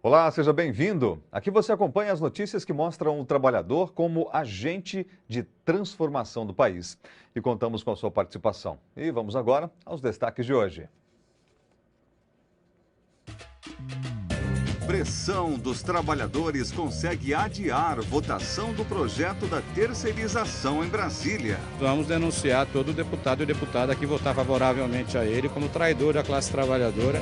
Olá, seja bem-vindo. Aqui você acompanha as notícias que mostram o trabalhador como agente de transformação do país. E contamos com a sua participação. E vamos agora aos destaques de hoje. Pressão dos trabalhadores consegue adiar votação do projeto da terceirização em Brasília. Vamos denunciar todo deputado e deputada que votar favoravelmente a ele como traidor da classe trabalhadora.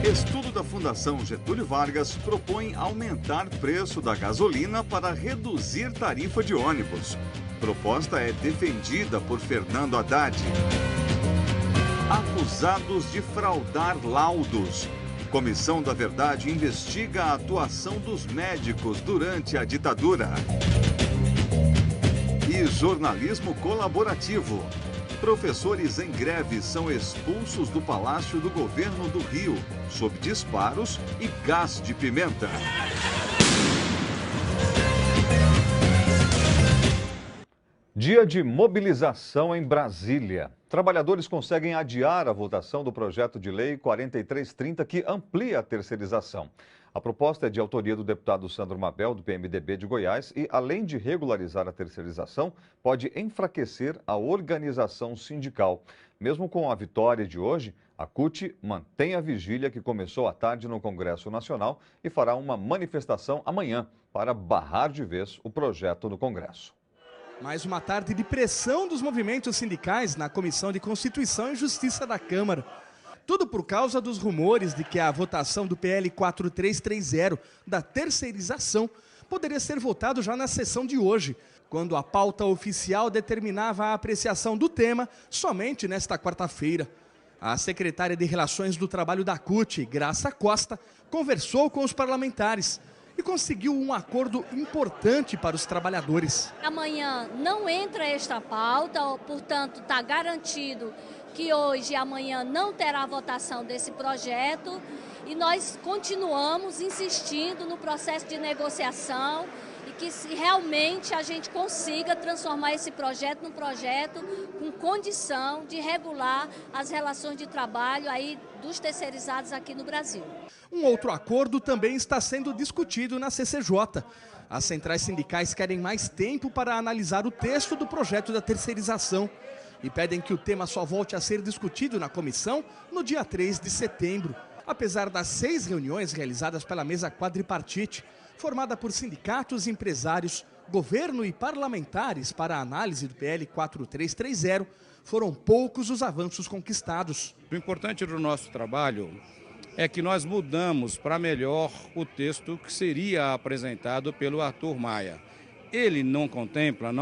Estudo da Fundação Getúlio Vargas propõe aumentar preço da gasolina para reduzir tarifa de ônibus. Proposta é defendida por Fernando Haddad. Acusados de fraudar laudos. Comissão da Verdade investiga a atuação dos médicos durante a ditadura. E jornalismo colaborativo. Professores em greve são expulsos do Palácio do Governo do Rio, sob disparos e gás de pimenta. Dia de mobilização em Brasília. Trabalhadores conseguem adiar a votação do projeto de lei 4330, que amplia a terceirização. A proposta é de autoria do deputado Sandro Mabel, do PMDB de Goiás, e, além de regularizar a terceirização, pode enfraquecer a organização sindical. Mesmo com a vitória de hoje, a CUT mantém a vigília que começou à tarde no Congresso Nacional e fará uma manifestação amanhã para barrar de vez o projeto no Congresso. Mais uma tarde de pressão dos movimentos sindicais na Comissão de Constituição e Justiça da Câmara. Tudo por causa dos rumores de que a votação do PL 4330, da terceirização, poderia ser votado já na sessão de hoje, quando a pauta oficial determinava a apreciação do tema somente nesta quarta-feira. A secretária de Relações do Trabalho da CUT, Graça Costa, conversou com os parlamentares e conseguiu um acordo importante para os trabalhadores. Amanhã não entra esta pauta, portanto está garantido que hoje e amanhã não terá votação desse projeto e nós continuamos insistindo no processo de negociação e que realmente a gente consiga transformar esse projeto num projeto com condição de regular as relações de trabalho aí dos terceirizados aqui no Brasil. Um outro acordo também está sendo discutido na CCJ. As centrais sindicais querem mais tempo para analisar o texto do projeto da terceirização e pedem que o tema só volte a ser discutido na comissão no dia 3 de setembro. Apesar das 6 reuniões realizadas pela mesa quadripartite, formada por sindicatos, empresários, governo e parlamentares para a análise do PL 4330, foram poucos os avanços conquistados. O importante do nosso trabalho é que nós mudamos para melhor o texto que seria apresentado pelo Arthur Maia. Ele não contempla,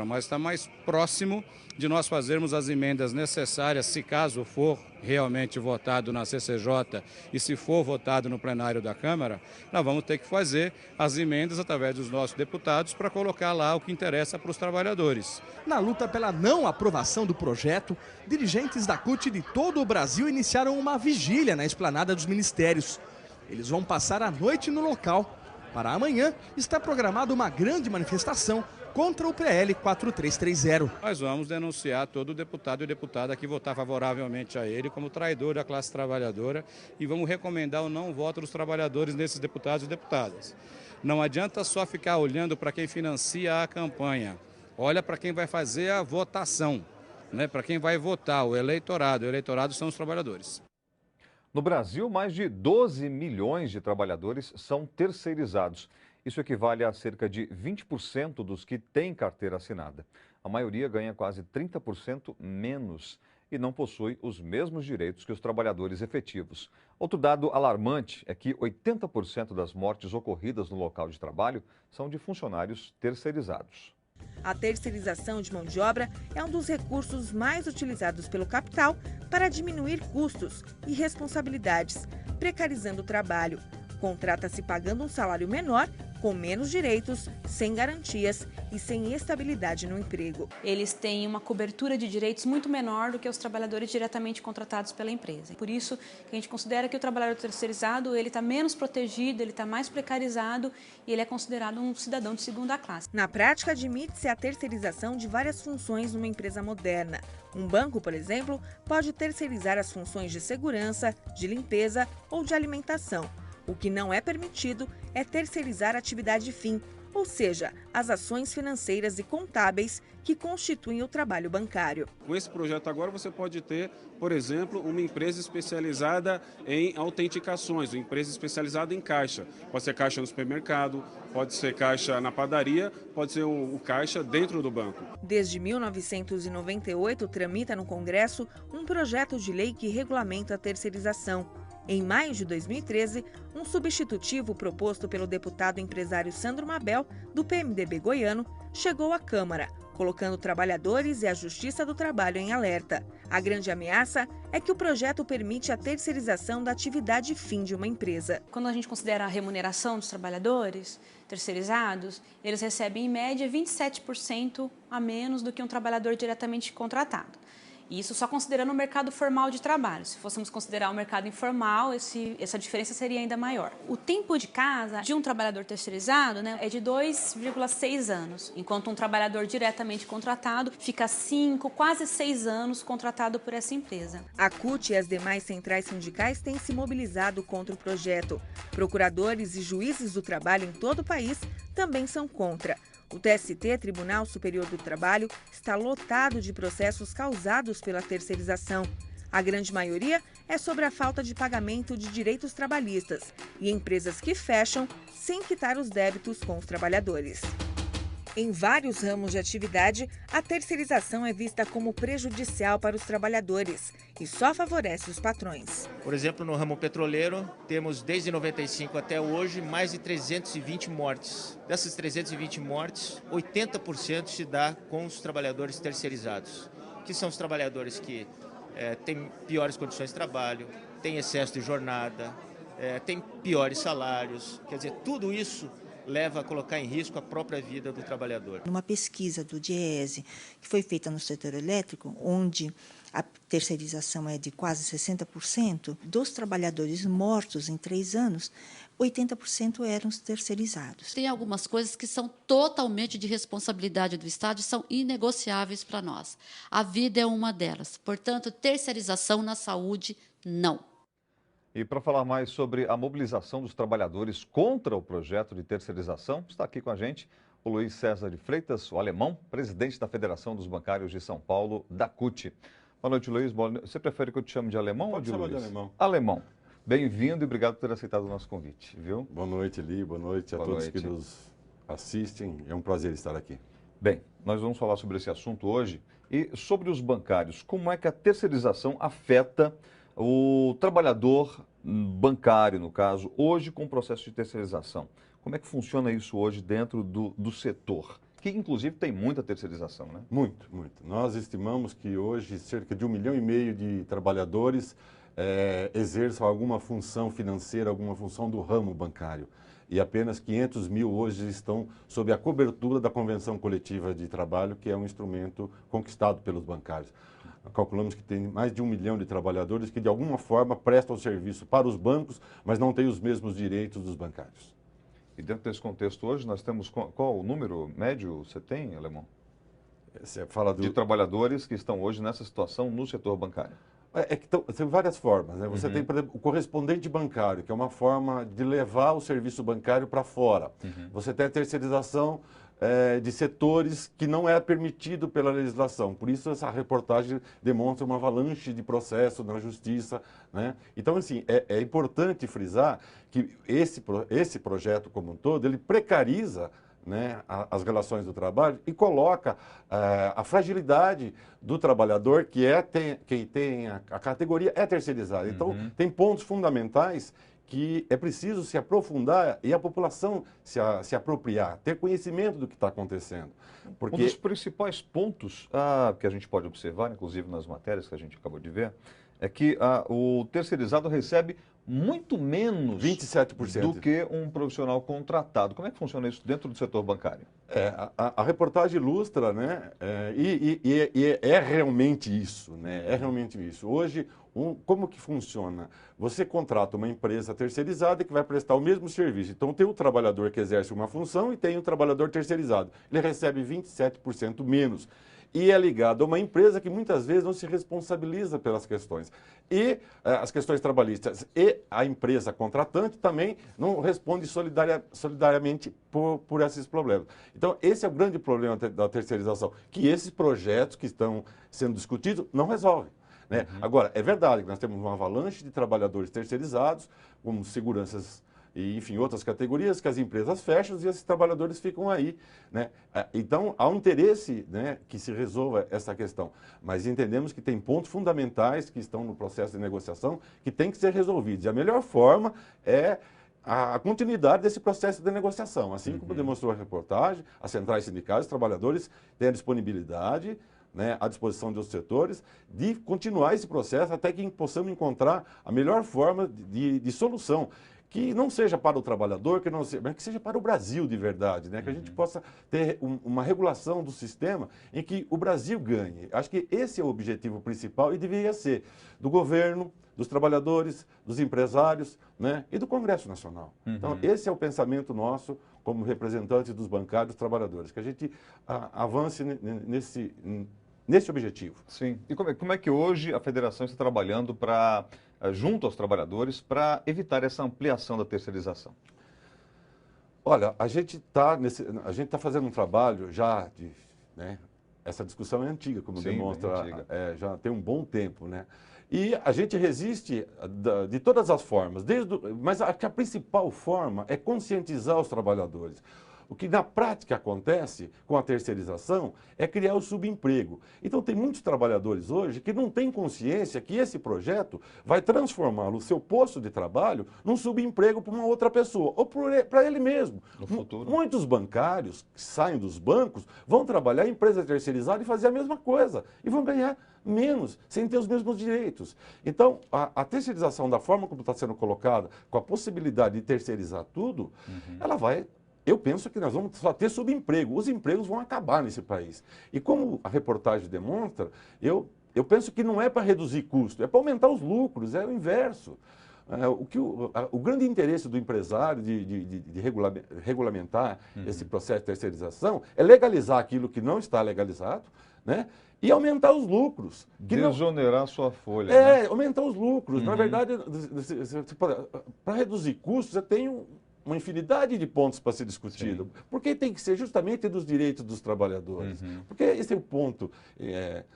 mas está mais próximo de nós fazermos as emendas necessárias, se caso for realmente votado na CCJ e se for votado no plenário da Câmara, nós vamos ter que fazer as emendas através dos nossos deputados para colocar lá o que interessa para os trabalhadores. Na luta pela não aprovação do projeto, dirigentes da CUT de todo o Brasil iniciaram uma vigília na esplanada dos ministérios. Eles vão passar a noite no local. Para amanhã, está programada uma grande manifestação contra o PL 4330. Nós vamos denunciar todo deputado e deputada que votar favoravelmente a ele como traidor da classe trabalhadora e vamos recomendar o não voto dos trabalhadores nesses deputados e deputadas. Não adianta só ficar olhando para quem financia a campanha. Olha para quem vai fazer a votação, né? Para quem vai votar, o eleitorado. O eleitorado são os trabalhadores. No Brasil, mais de 12 milhões de trabalhadores são terceirizados. Isso equivale a cerca de 20% dos que têm carteira assinada. A maioria ganha quase 30% menos e não possui os mesmos direitos que os trabalhadores efetivos. Outro dado alarmante é que 80% das mortes ocorridas no local de trabalho são de funcionários terceirizados. A terceirização de mão de obra é um dos recursos mais utilizados pelo capital para diminuir custos e responsabilidades, precarizando o trabalho. Contrata-se pagando um salário menor com menos direitos, sem garantias e sem estabilidade no emprego. Eles têm uma cobertura de direitos muito menor do que os trabalhadores diretamente contratados pela empresa. Por isso que a gente considera que o trabalhador terceirizado ele está menos protegido, ele está mais precarizado e ele é considerado um cidadão de segunda classe. Na prática, admite-se a terceirização de várias funções numa empresa moderna. Um banco, por exemplo, pode terceirizar as funções de segurança, de limpeza ou de alimentação. O que não é permitido é terceirizar a atividade fim, ou seja, as ações financeiras e contábeis que constituem o trabalho bancário. Com esse projeto agora você pode ter, por exemplo, uma empresa especializada em autenticações, uma empresa especializada em caixa. Pode ser caixa no supermercado, pode ser caixa na padaria, pode ser o caixa dentro do banco. Desde 1998, tramita no Congresso um projeto de lei que regulamenta a terceirização. Em maio de 2013, um substitutivo proposto pelo deputado empresário Sandro Mabel, do PMDB goiano, chegou à Câmara, colocando trabalhadores e a Justiça do Trabalho em alerta. A grande ameaça é que o projeto permite a terceirização da atividade fim de uma empresa. Quando a gente considera a remuneração dos trabalhadores terceirizados, eles recebem em média 27% a menos do que um trabalhador diretamente contratado. E isso só considerando o mercado formal de trabalho. Se fôssemos considerar o mercado informal, essa diferença seria ainda maior. O tempo de casa de um trabalhador terceirizado, é de 2,6 anos, enquanto um trabalhador diretamente contratado fica 5, quase 6 anos contratado por essa empresa. A CUT e as demais centrais sindicais têm se mobilizado contra o projeto. Procuradores e juízes do trabalho em todo o país também são contra. O TST, Tribunal Superior do Trabalho, está lotado de processos causados pela terceirização. A grande maioria é sobre a falta de pagamento de direitos trabalhistas e empresas que fecham sem quitar os débitos com os trabalhadores. Em vários ramos de atividade, a terceirização é vista como prejudicial para os trabalhadores e só favorece os patrões. Por exemplo, no ramo petroleiro, temos desde 95 até hoje mais de 320 mortes. Dessas 320 mortes, 80% se dá com os trabalhadores terceirizados, que são os trabalhadores que têm piores condições de trabalho, têm excesso de jornada, têm piores salários. Quer dizer, tudo isso leva a colocar em risco a própria vida do trabalhador. Numa pesquisa do DIEESE, que foi feita no setor elétrico, onde a terceirização é de quase 60%, dos trabalhadores mortos em 3 anos, 80% eram terceirizados. Tem algumas coisas que são totalmente de responsabilidade do Estado e são inegociáveis para nós. A vida é uma delas. Portanto, terceirização na saúde, não. E para falar mais sobre a mobilização dos trabalhadores contra o projeto de terceirização, está aqui com a gente o Luiz César de Freitas, o alemão, presidente da Federação dos Bancários de São Paulo, da CUT. Boa noite, Luiz. Você prefere que eu te chame de alemão ou de Luiz? Pode chamar de alemão. Alemão. Bem-vindo e obrigado por ter aceitado o nosso convite, viu? Boa noite, Eli. Boa noite a todos que nos assistem. É um prazer estar aqui. Bem, nós vamos falar sobre esse assunto hoje e sobre os bancários. Como é que a terceirização afeta o trabalhador bancário, no caso, hoje com o processo de terceirização? Como é que funciona isso hoje dentro do setor? Que, inclusive, tem muita terceirização, né? Muito, muito. Nós estimamos que hoje cerca de 1,5 milhão de trabalhadores exerçam alguma função financeira, alguma função do ramo bancário. E apenas 500 mil hoje estão sob a cobertura da Convenção Coletiva de Trabalho, que é um instrumento conquistado pelos bancários. Calculamos que tem mais de 1 milhão de trabalhadores que, de alguma forma, prestam serviço para os bancos, mas não têm os mesmos direitos dos bancários. E dentro desse contexto hoje, nós temos qual o número médio você tem, alemão? Você fala de trabalhadores que estão hoje nessa situação no setor bancário. Tem várias formas, né? Você tem, por exemplo, o correspondente bancário, que é uma forma de levar o serviço bancário para fora. Você tem a terceirização de setores que não é permitido pela legislação. Por isso, essa reportagem demonstra uma avalanche de processo na justiça, né? Então, assim, é importante frisar que esse projeto como um todo, ele precariza, né, as relações do trabalho e coloca a fragilidade do trabalhador, que quem tem a categoria é terceirizada. Então, tem pontos fundamentais que é preciso se aprofundar e a população se apropriar, ter conhecimento do que está acontecendo. Porque um dos principais pontos que a gente pode observar, inclusive nas matérias que a gente acabou de ver, é que o terceirizado recebe muito menos 27% do que um profissional contratado. Como é que funciona isso dentro do setor bancário? A reportagem ilustra, né? E é realmente isso, né? É realmente isso. Hoje, como que funciona? Você contrata uma empresa terceirizada que vai prestar o mesmo serviço. Então, tem o trabalhador que exerce uma função e tem o trabalhador terceirizado. Ele recebe 27% menos. E é ligado a uma empresa que muitas vezes não se responsabiliza pelas questões. E as questões trabalhistas. E a empresa contratante também não responde solidariamente por esses problemas. Então, esse é o grande problema da terceirização, que esses projetos que estão sendo discutidos não resolvem. Né? Agora, é verdade que nós temos uma avalanche de trabalhadores terceirizados, como seguranças e, enfim, outras categorias que as empresas fecham e esses trabalhadores ficam aí, né? Então, há um interesse, né, que se resolva essa questão, mas entendemos que tem pontos fundamentais que estão no processo de negociação que tem que ser resolvidos. E a melhor forma é a continuidade desse processo de negociação. Assim como demonstrou a reportagem, as centrais sindicais, os trabalhadores têm a disponibilidade, né, à disposição dos setores, de continuar esse processo até que possamos encontrar a melhor forma de solução. Que não seja para o trabalhador, mas que seja para o Brasil de verdade, né? Que a gente possa ter uma regulação do sistema em que o Brasil ganhe. Acho que esse é o objetivo principal e deveria ser do governo, dos trabalhadores, dos empresários, né? E do Congresso Nacional. Então, esse é o pensamento nosso como representantes dos bancários e trabalhadores, que a gente avance nesse objetivo. Sim. E como é que hoje a federação está trabalhando junto aos trabalhadores para evitar essa ampliação da terceirização? Olha, a gente está fazendo um trabalho já né, essa discussão é antiga, como demonstra, já tem um bom tempo, né? E a gente resiste de todas as formas, mas a principal forma é conscientizar os trabalhadores. O que na prática acontece com a terceirização é criar o subemprego. Então tem muitos trabalhadores hoje que não têm consciência que esse projeto vai transformar o seu posto de trabalho num subemprego para uma outra pessoa, ou para ele mesmo. No futuro. Muitos bancários que saem dos bancos vão trabalhar em empresa terceirizada e fazer a mesma coisa. E vão ganhar menos, sem ter os mesmos direitos. Então, a terceirização da forma como está sendo colocada, com a possibilidade de terceirizar tudo, ela vai... Eu penso que nós vamos só ter subemprego. Os empregos vão acabar nesse país. E como a reportagem demonstra, eu penso que não é para reduzir custo, é para aumentar os lucros, é o inverso. O grande interesse do empresário de regulamentar esse processo de terceirização é legalizar aquilo que não está legalizado, né? E aumentar os lucros. Desonerar sua folha. Né? Aumentar os lucros. Na verdade, para reduzir custos, você tem uma infinidade de pontos para ser discutido, porque tem que ser justamente dos direitos dos trabalhadores. Porque esse é o ponto.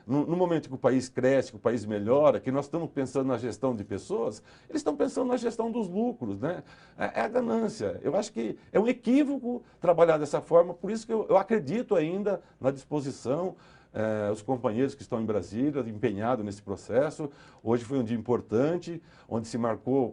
No momento que o país cresce, que o país melhora, que nós estamos pensando na gestão de pessoas, eles estão pensando na gestão dos lucros, né? É a ganância. Eu acho que é um equívoco trabalhar dessa forma, por isso que eu acredito ainda na disposição. Os companheiros que estão em Brasília, empenhados nesse processo. Hoje foi um dia importante, onde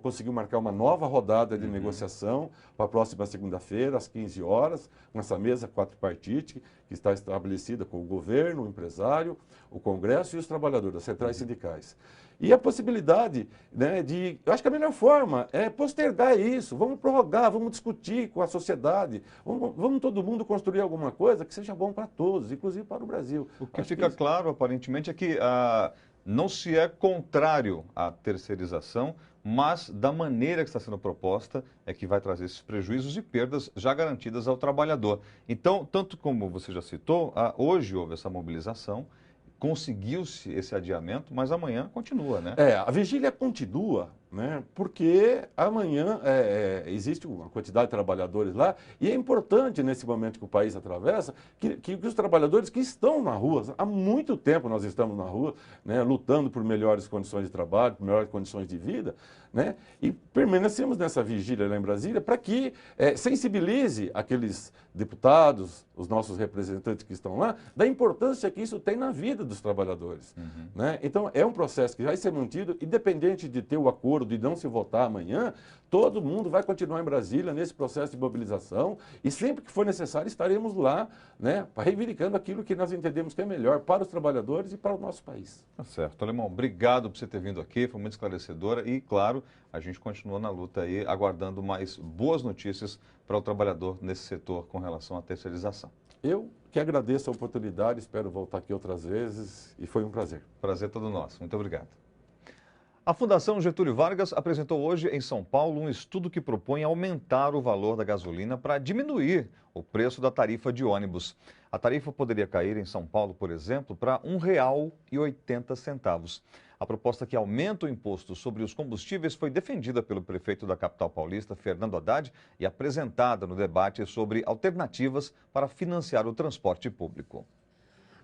conseguiu marcar uma nova rodada de negociação para a próxima segunda-feira, às 15 horas, com essa mesa quadripartite, que está estabelecida com o governo, o empresário, o Congresso e os trabalhadores, as centrais sindicais. E a possibilidade, né, eu acho que a melhor forma é postergar isso, vamos prorrogar, vamos discutir com a sociedade, vamos todo mundo construir alguma coisa que seja bom para todos, inclusive para o Brasil. O que fica claro, aparentemente, é que não se é contrário à terceirização, mas da maneira que está sendo proposta é que vai trazer esses prejuízos e perdas já garantidas ao trabalhador. Então, tanto como você já citou, hoje houve essa mobilização, conseguiu-se esse adiamento, mas amanhã continua, né? A vigília continua, né? Porque amanhã existe uma quantidade de trabalhadores lá e é importante, nesse momento que o país atravessa, que os trabalhadores que estão na rua, há muito tempo nós estamos na rua, né, lutando por melhores condições de trabalho, por melhores condições de vida, né? E permanecemos nessa vigília lá em Brasília para que sensibilize aqueles deputados, os nossos representantes que estão lá, da importância que isso tem na vida dos trabalhadores. Né? Então, é um processo que vai ser mantido, independente de ter o acordo for de não se votar amanhã, todo mundo vai continuar em Brasília nesse processo de mobilização e sempre que for necessário estaremos lá, né, reivindicando aquilo que nós entendemos que é melhor para os trabalhadores e para o nosso país. Tá certo. Alemão, obrigado por você ter vindo aqui, foi muito esclarecedora e, claro, a gente continua na luta aí, aguardando mais boas notícias para o trabalhador nesse setor com relação à terceirização. Eu que agradeço a oportunidade, espero voltar aqui outras vezes e foi um prazer. Prazer todo nosso. Muito obrigado. A Fundação Getúlio Vargas apresentou hoje em São Paulo um estudo que propõe aumentar o valor da gasolina para diminuir o preço da tarifa de ônibus. A tarifa poderia cair em São Paulo, por exemplo, para R$ 1,80. A proposta que aumenta o imposto sobre os combustíveis foi defendida pelo prefeito da capital paulista, Fernando Haddad, e apresentada no debate sobre alternativas para financiar o transporte público.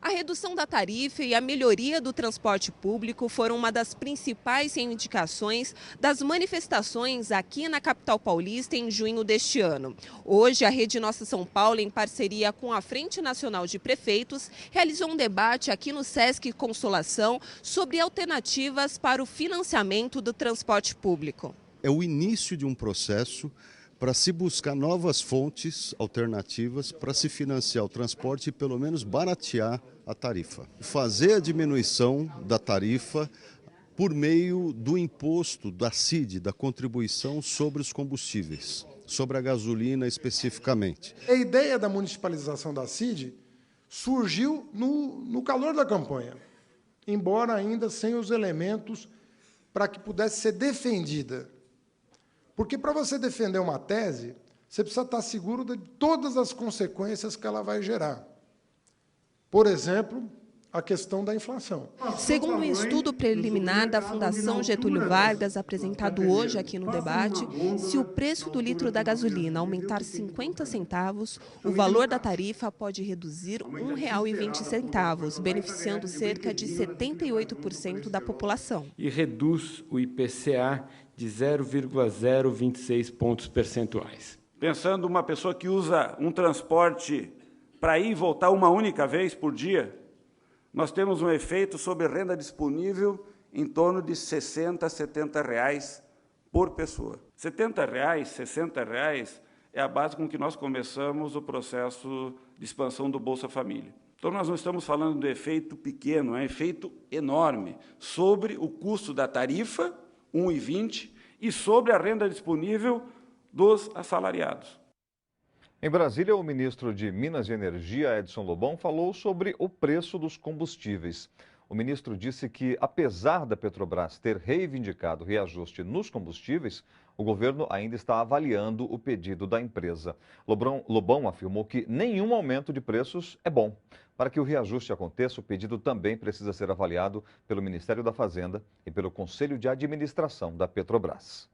A redução da tarifa e a melhoria do transporte público foram uma das principais reivindicações das manifestações aqui na capital paulista em junho deste ano. Hoje, a Rede Nossa São Paulo, em parceria com a Frente Nacional de Prefeitos, realizou um debate aqui no Sesc Consolação sobre alternativas para o financiamento do transporte público. É o início de um processo para se buscar novas fontes alternativas para se financiar o transporte e pelo menos baratear a tarifa. Fazer a diminuição da tarifa por meio do imposto da CID, da contribuição sobre os combustíveis, sobre a gasolina especificamente. A ideia da municipalização da CID surgiu no calor da campanha, embora ainda sem os elementos para que pudesse ser defendida. Porque para você defender uma tese, você precisa estar seguro de todas as consequências que ela vai gerar. Por exemplo, a questão da inflação. Segundo um estudo preliminar da Fundação Getúlio Vargas, apresentado hoje aqui no debate, se o preço do litro da gasolina aumentar 50 centavos, o valor da tarifa pode reduzir R$ 1,20, beneficiando cerca de 78% da população. E reduz o IPCA de 0,026 pontos percentuais. Pensando uma pessoa que usa um transporte para ir e voltar uma única vez por dia, nós temos um efeito sobre renda disponível em torno de R$ 60, R$ 70 por pessoa. R$ 70, R$ 60 é a base com que nós começamos o processo de expansão do Bolsa Família. Então, nós não estamos falando do efeito pequeno, é um efeito enorme sobre o custo da tarifa, R$ 1,20, e sobre a renda disponível dos assalariados. Em Brasília, o ministro de Minas e Energia, Edson Lobão, falou sobre o preço dos combustíveis. O ministro disse que, apesar da Petrobras ter reivindicado reajuste nos combustíveis, o governo ainda está avaliando o pedido da empresa. Lobão afirmou que nenhum aumento de preços é bom. Para que o reajuste aconteça, o pedido também precisa ser avaliado pelo Ministério da Fazenda e pelo Conselho de Administração da Petrobras.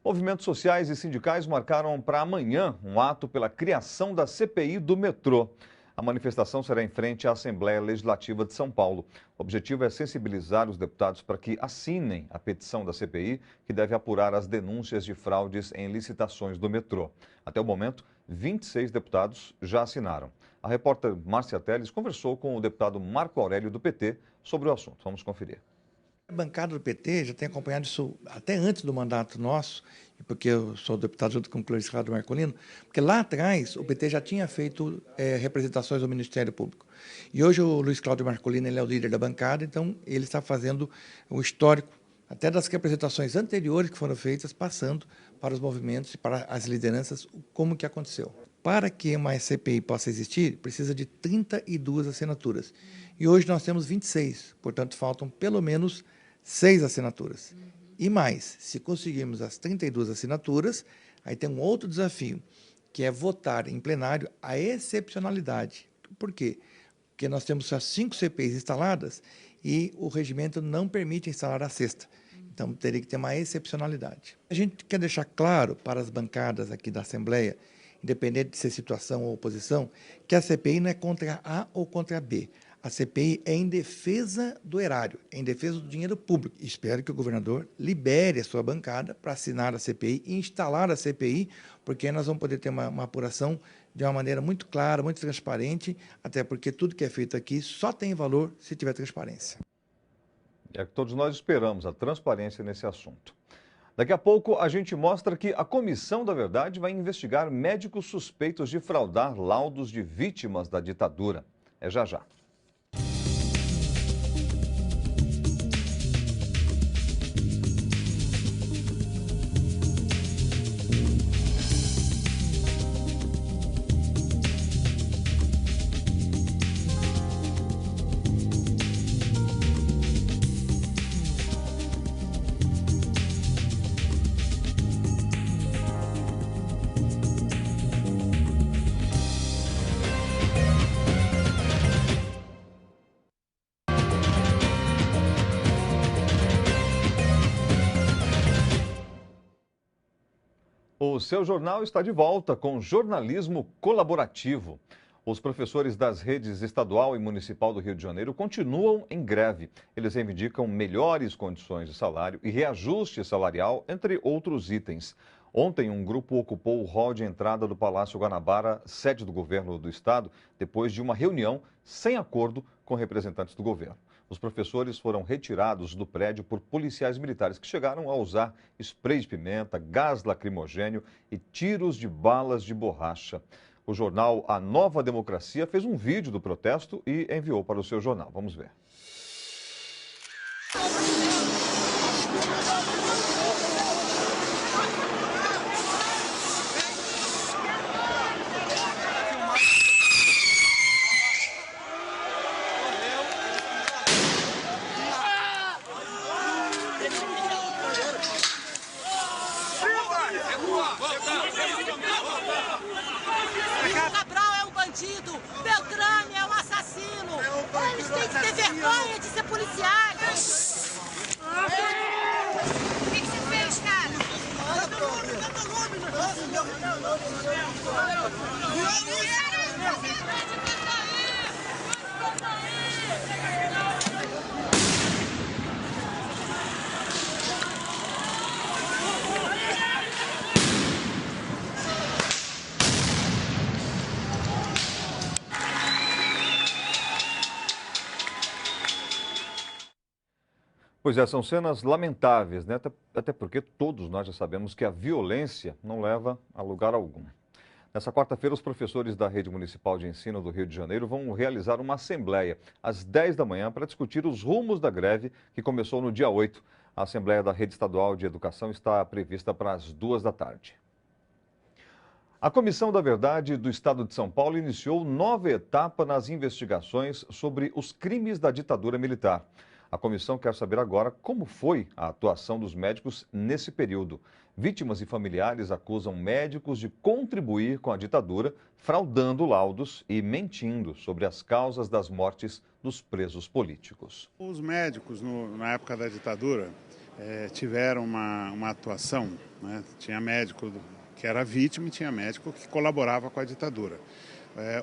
Movimentos sociais e sindicais marcaram para amanhã um ato pela criação da CPI do metrô. A manifestação será em frente à Assembleia Legislativa de São Paulo. O objetivo é sensibilizar os deputados para que assinem a petição da CPI, que deve apurar as denúncias de fraudes em licitações do metrô. Até o momento, 26 deputados já assinaram. A repórter Márcia Teles conversou com o deputado Marco Aurélio do PT sobre o assunto. Vamos conferir. A bancada do PT já tem acompanhado isso até antes do mandato nosso, porque eu sou deputado junto com o Luiz Cláudio Marcolino, porque lá atrás o PT já tinha feito representações ao Ministério Público. E hoje o Luiz Cláudio Marcolino ele é o líder da bancada, então ele está fazendo um histórico até das representações anteriores que foram feitas, passando para os movimentos e para as lideranças como que aconteceu. Para que uma CPI possa existir, precisa de 32 assinaturas. E hoje nós temos 26, portanto faltam pelo menos 6 assinaturas. E mais, se conseguirmos as 32 assinaturas, aí tem um outro desafio, que é votar em plenário a excepcionalidade. Por quê? Porque nós temos só 5 CPIs instaladas e o regimento não permite instalar a sexta. Então, teria que ter uma excepcionalidade. A gente quer deixar claro para as bancadas aqui da Assembleia, independente de ser situação ou oposição, que a CPI não é contra A ou contra B. A CPI é em defesa do erário, é em defesa do dinheiro público. Espero que o governador libere a sua bancada para assinar a CPI e instalar a CPI, porque aí nós vamos poder ter uma apuração de uma maneira muito clara, muito transparente, até porque tudo que é feito aqui só tem valor se tiver transparência. É que todos nós esperamos, a transparência nesse assunto. Daqui a pouco, a gente mostra que a Comissão da Verdade vai investigar médicos suspeitos de fraudar laudos de vítimas da ditadura. É já já. O seu jornal está de volta com jornalismo colaborativo. Os professores das redes estadual e municipal do Rio de Janeiro continuam em greve. Eles reivindicam melhores condições de salário e reajuste salarial, entre outros itens. Ontem, um grupo ocupou o hall de entrada do Palácio Guanabara, sede do governo do estado, depois de uma reunião sem acordo com representantes do governo. Os professores foram retirados do prédio por policiais militares que chegaram a usar spray de pimenta, gás lacrimogênio e tiros de balas de borracha. O jornal A Nova Democracia fez um vídeo do protesto e enviou para o seu jornal. Vamos ver. Cabral é um bandido, Beltrame é um assassino. Eles têm que ter vergonha de ser policiais. O que você fez, cara? Pois é, são cenas lamentáveis, né? Até porque todos nós já sabemos que a violência não leva a lugar algum. Nessa quarta-feira, os professores da Rede Municipal de Ensino do Rio de Janeiro vão realizar uma assembleia às 10 da manhã para discutir os rumos da greve que começou no dia 8. A assembleia da Rede Estadual de Educação está prevista para as 2 da tarde. A Comissão da Verdade do Estado de São Paulo iniciou nova etapa nas investigações sobre os crimes da ditadura militar. A comissão quer saber agora como foi a atuação dos médicos nesse período. Vítimas e familiares acusam médicos de contribuir com a ditadura, fraudando laudos e mentindo sobre as causas das mortes dos presos políticos. Os médicos, na época da ditadura, tiveram uma atuação, né? Tinha médico que era vítima e tinha médico que colaborava com a ditadura.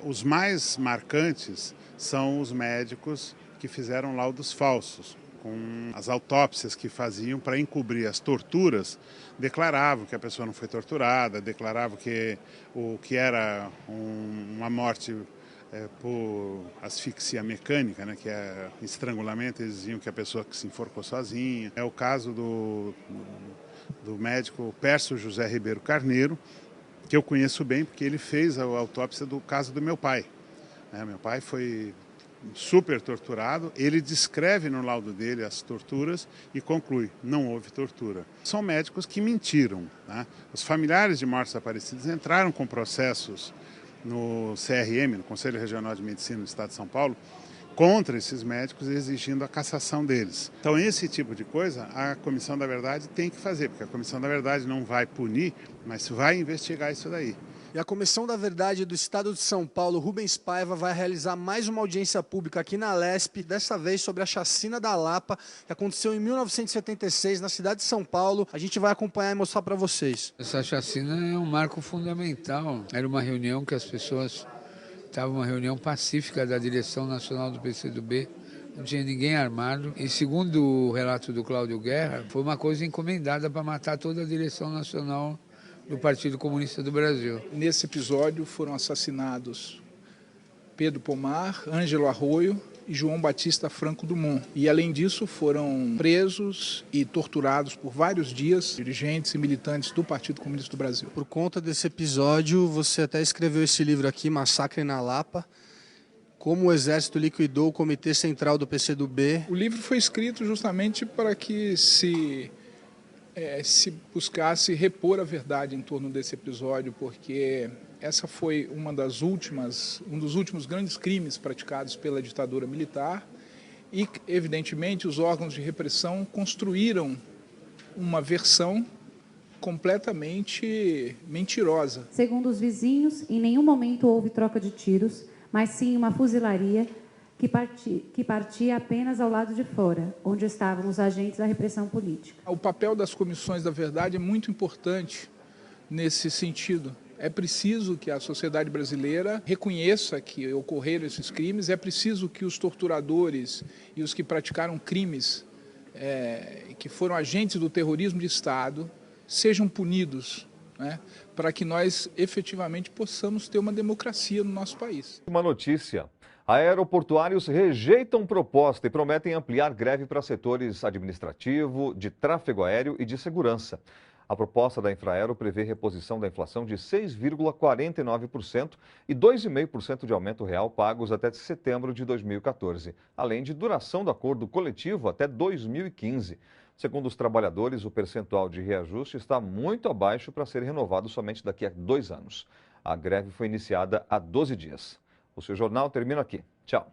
Os mais marcantes são os médicos que fizeram laudos falsos, com as autópsias que faziam para encobrir as torturas, declaravam que a pessoa não foi torturada, declaravam que o que era uma morte por asfixia mecânica, né, que é estrangulamento, eles diziam que a pessoa que se enforcou sozinha. É o caso do médico Pércio José Ribeiro Carneiro, que eu conheço bem porque ele fez a autópsia do caso do meu pai. Meu pai foi super torturado, ele descreve no laudo dele as torturas e conclui, não houve tortura. São médicos que mentiram, né? Os familiares de mortos desaparecidos entraram com processos no CRM, no Conselho Regional de Medicina do Estado de São Paulo, contra esses médicos, exigindo a cassação deles. Então, esse tipo de coisa, a Comissão da Verdade tem que fazer, porque a Comissão da Verdade não vai punir, mas vai investigar isso daí. E a Comissão da Verdade do Estado de São Paulo, Rubens Paiva, vai realizar mais uma audiência pública aqui na Lesp, dessa vez sobre a chacina da Lapa, que aconteceu em 1976 na cidade de São Paulo. A gente vai acompanhar e mostrar para vocês. Essa chacina é um marco fundamental. Era uma reunião que as pessoas... Estava uma reunião pacífica da direção nacional do PCdoB, não tinha ninguém armado. E segundo o relato do Cláudio Guerra, foi uma coisa encomendada para matar toda a direção nacional do Partido Comunista do Brasil. Nesse episódio foram assassinados Pedro Pomar, Ângelo Arroio e João Batista Franco Dumont. E, além disso, foram presos e torturados por vários dias dirigentes e militantes do Partido Comunista do Brasil. Por conta desse episódio, você até escreveu esse livro aqui, Massacre na Lapa, como o Exército liquidou o Comitê Central do PCdoB. O livro foi escrito justamente para que se buscasse repor a verdade em torno desse episódio, porque essa foi um dos últimos grandes crimes praticados pela ditadura militar e, evidentemente, os órgãos de repressão construíram uma versão completamente mentirosa. Segundo os vizinhos, em nenhum momento houve troca de tiros, mas sim uma fuzilaria que partia apenas ao lado de fora, onde estavam os agentes da repressão política. O papel das comissões da verdade é muito importante nesse sentido. É preciso que a sociedade brasileira reconheça que ocorreram esses crimes, é preciso que os torturadores e os que praticaram crimes, que foram agentes do terrorismo de Estado, sejam punidos, né, para que nós efetivamente possamos ter uma democracia no nosso país. Uma notícia. Aeroportuários rejeitam proposta e prometem ampliar greve para setores administrativo, de tráfego aéreo e de segurança. A proposta da Infraero prevê reposição da inflação de 6,49% e 2,5% de aumento real pagos até setembro de 2014, além de duração do acordo coletivo até 2015. Segundo os trabalhadores, o percentual de reajuste está muito abaixo para ser renovado somente daqui a 2 anos. A greve foi iniciada há 12 dias. O seu jornal termina aqui. Tchau.